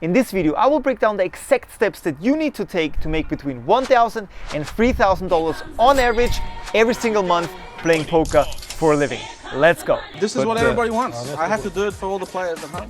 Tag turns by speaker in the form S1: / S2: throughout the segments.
S1: In this video, I will break down the exact steps that you need to take to make between $1,000 and $3,000 on average every single month playing poker for a living. Let's go.
S2: This is what everybody wants. I have to do it for all the players at home.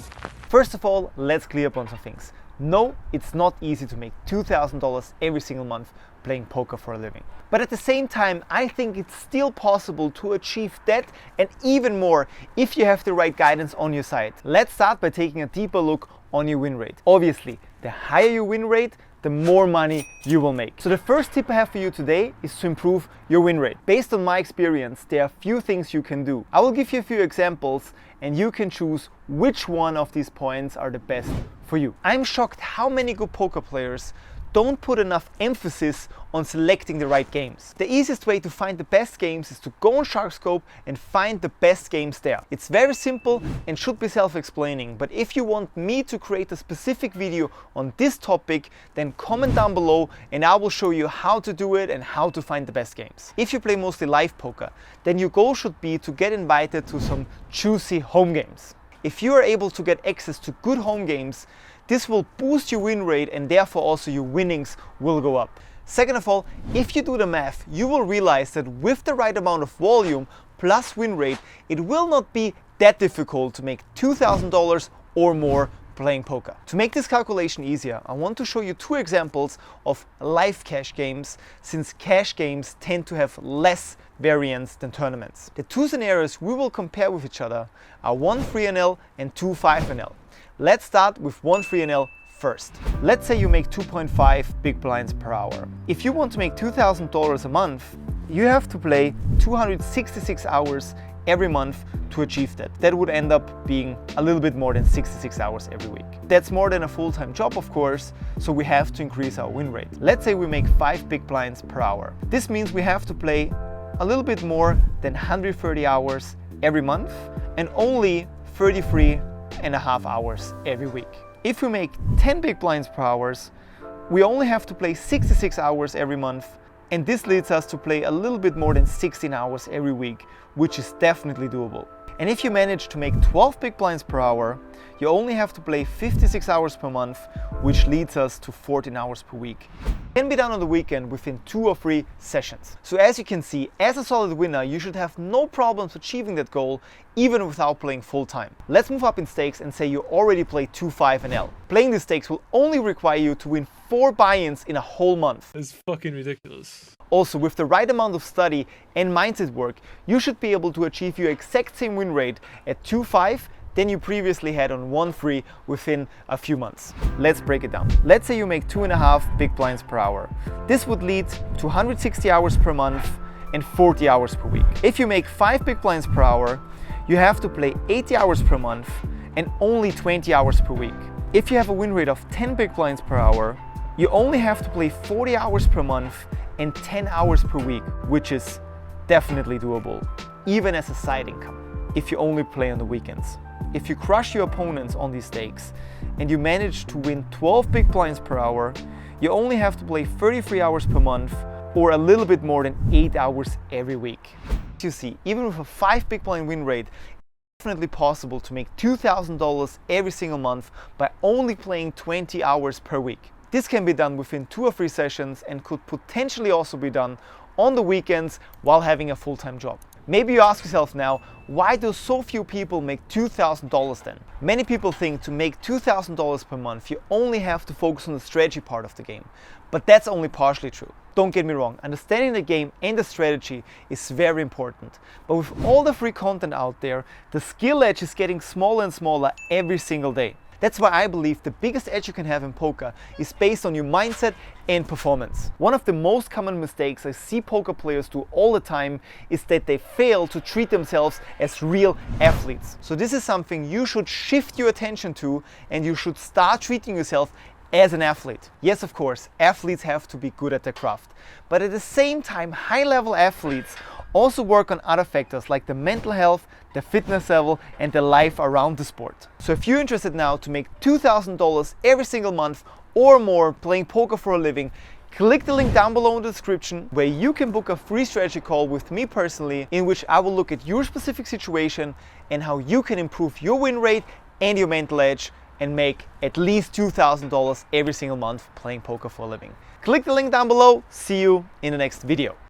S1: First of all, let's clear up on some things. No, it's not easy to make $2,000 every single month playing poker for a living. But at the same time, I think it's still possible to achieve that and even more if you have the right guidance on your side. Let's start by taking a deeper look on your win rate. Obviously, the higher your win rate, the more money you will make. So the first tip I have for you today is to improve your win rate. Based on my experience, there are a few things you can do. I will give you a few examples and you can choose which one of these points are the best for you. I'm shocked how many good poker players don't put enough emphasis on selecting the right games. The easiest way to find the best games is to go on SharkScope and find the best games there. It's very simple and should be self-explaining, but if you want me to create a specific video on this topic, then comment down below and I will show you how to do it and how to find the best games. If you play mostly live poker, then your goal should be to get invited to some juicy home games. If you are able to get access to good home games, this will boost your win rate and therefore also your winnings will go up. Second of all, if you do the math, you will realize that with the right amount of volume plus win rate, it will not be that difficult to make $2,000 or more playing poker. To make this calculation easier, I want to show you two examples of live cash games, since cash games tend to have less variance than tournaments. The two scenarios we will compare with each other are 1 3NL and 2 5NL. Let's start with 1 3NL first. Let's say you make 2.5 big blinds per hour. If you want to make $2,000 a month, you have to play 266 hours every month to achieve that. That would end up being a little bit more than 66 hours every week. That's more than a full-time job, of course, so we have to increase our win rate. Let's say we make 5 big blinds per hour. This means we have to play a little bit more than 130 hours every month and only 33.5 hours every week. If we make 10 big blinds per hour, we only have to play 66 hours every month, and this leads us to play a little bit more than 16 hours every week, which is definitely doable. And if you manage to make 12 big blinds per hour, you only have to play 56 hours per month, which leads us to 14 hours per week. It can be done on the weekend within 2 or 3 sessions. So as you can see, as a solid winner, you should have no problems achieving that goal, even without playing full time. Let's move up in stakes and say you already played 2 5NL. Playing these stakes will only require you to win 4 buy-ins in a whole month.
S3: It's fucking ridiculous.
S1: Also, with the right amount of study and mindset work, you should be able to achieve your exact same win rate at 2-5 than you previously had on 1-3 within a few months. Let's break it down. Let's say you make 2.5 big blinds per hour. This would lead to 160 hours per month and 40 hours per week. If you make 5 big blinds per hour, you have to play 80 hours per month and only 20 hours per week. If you have a win rate of 10 big blinds per hour, you only have to play 40 hours per month and 10 hours per week, which is definitely doable, even as a side income, if you only play on the weekends. If you crush your opponents on these stakes and you manage to win 12 big blinds per hour, you only have to play 33 hours per month or a little bit more than 8 hours every week. You see, even with a 5 big blind win rate, it's definitely possible to make $2,000 every single month by only playing 20 hours per week. This can be done within 2 or 3 sessions and could potentially also be done on the weekends while having a full-time job. Maybe you ask yourself now, why do so few people make $2,000 then? Many people think to make $2,000 per month, you only have to focus on the strategy part of the game. But that's only partially true. Don't get me wrong, understanding the game and the strategy is very important. But with all the free content out there, the skill edge is getting smaller and smaller every single day. That's why I believe the biggest edge you can have in poker is based on your mindset and performance. One of the most common mistakes I see poker players do all the time is that they fail to treat themselves as real athletes. So this is something you should shift your attention to, and you should start treating yourself as an athlete. Yes, of course, athletes have to be good at their craft. But at the same time, high-level athletes also work on other factors like the mental health, the fitness level, and the life around the sport. So if you're interested now to make $2,000 every single month or more playing poker for a living, click the link down below in the description where you can book a free strategy call with me personally, in which I will look at your specific situation and how you can improve your win rate and your mental edge and make at least $2,000 every single month playing poker for a living. Click the link down below. See you in the next video.